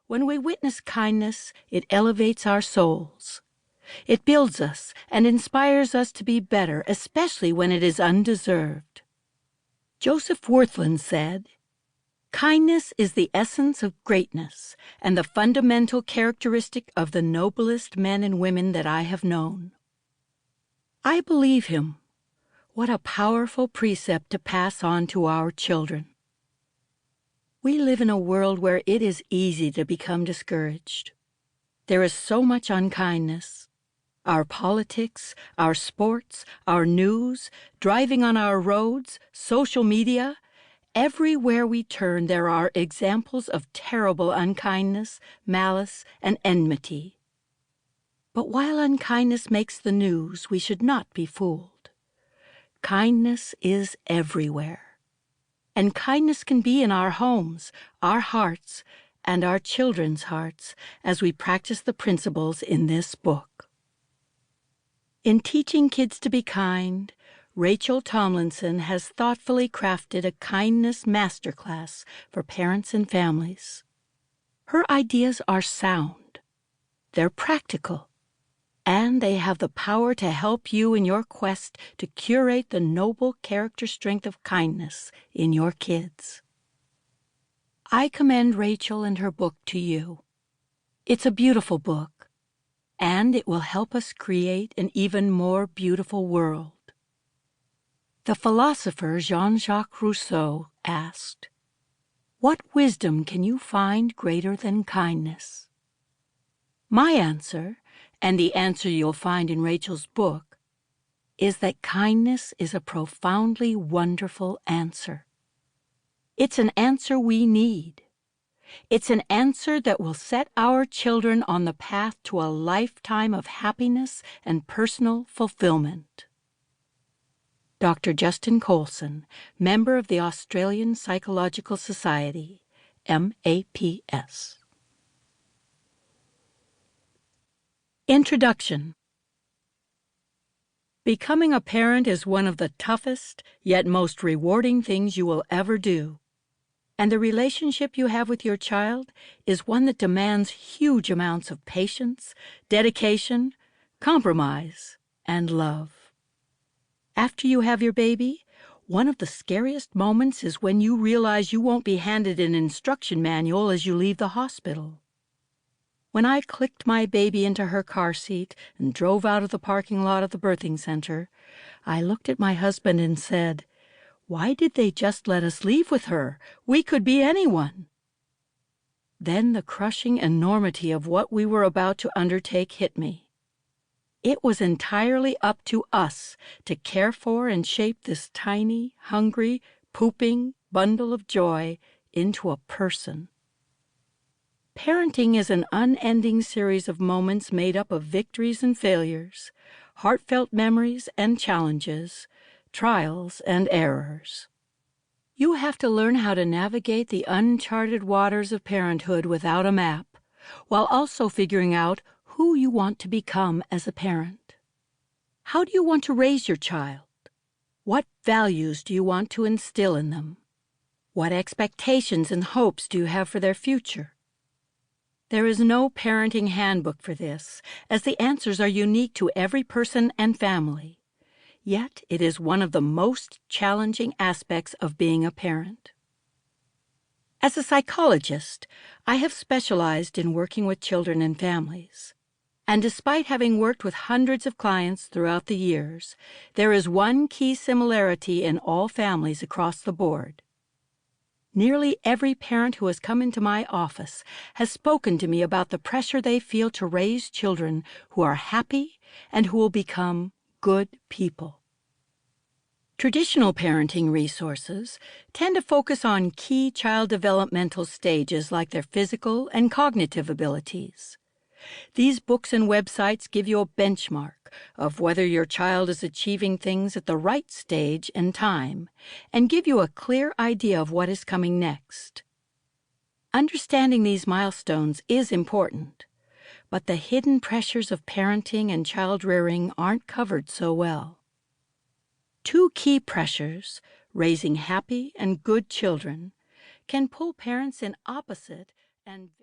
When we witness kindness, it elevates our souls. It builds us and inspires us to be better, especially when it is undeserved. Joseph Wirthlin said, "Kindness is the essence of greatness and the fundamental characteristic of the noblest men and women that I have known." I believe him. What a powerful precept to pass on to our children. We live in a world where it is easy to become discouraged. There is so much unkindness. Our politics, our sports, our news, driving on our roads, social media, everywhere we turn there are examples of terrible unkindness, malice, and enmity. But while unkindness makes the news, we should not be fooled. Kindness is everywhere. And kindness can be in our homes, our hearts, and our children's hearts as we practice the principles in this book. In teaching kids to be kind, Rachel Tomlinson has thoughtfully crafted a kindness masterclass for parents and families. Her ideas are sound. They're practical. And they have the power to help you in your quest to curate the noble character strength of kindness in your kids. I commend Rachel and her book to you. It's a beautiful book, and it will help us create an even more beautiful world. The philosopher Jean-Jacques Rousseau asked, "What wisdom can you find greater than kindness?" My answer, and the answer you'll find in Rachel's book, is that kindness is a profoundly wonderful answer. It's an answer we need. It's an answer that will set our children on the path to a lifetime of happiness and personal fulfillment. Dr. Justin Colson, member of the Australian Psychological Society, MAPS. Introduction. Becoming a parent is one of the toughest, yet most rewarding things you will ever do. And the relationship you have with your child is one that demands huge amounts of patience, dedication, compromise, and love. After you have your baby, one of the scariest moments is when you realize you won't be handed an instruction manual as you leave the hospital. When I clicked my baby into her car seat and drove out of the parking lot of the birthing center, I looked at my husband and said, "Why did they just let us leave with her? We could be anyone." Then the crushing enormity of what we were about to undertake hit me. It was entirely up to us to care for and shape this tiny, hungry, pooping bundle of joy into a person. Parenting is an unending series of moments made up of victories and failures, heartfelt memories and challenges, trials and errors. You have to learn how to navigate the uncharted waters of parenthood without a map, while also figuring out who you want to become as a parent. How do you want to raise your child? What values do you want to instill in them? What expectations and hopes do you have for their future? There is no parenting handbook for this, as the answers are unique to every person and family. Yet it is one of the most challenging aspects of being a parent. As a psychologist, I have specialized in working with children and families. And despite having worked with hundreds of clients throughout the years, there is one key similarity in all families across the board. Nearly every parent who has come into my office has spoken to me about the pressure they feel to raise children who are happy and who will become good people. Traditional parenting resources tend to focus on key child developmental stages like their physical and cognitive abilities. These books and websites give you a benchmark of whether your child is achieving things at the right stage and time, and give you a clear idea of what is coming next. Understanding these milestones is important, but the hidden pressures of parenting and child rearing aren't covered so well. Two key pressures, raising happy and good children, can pull parents in opposite and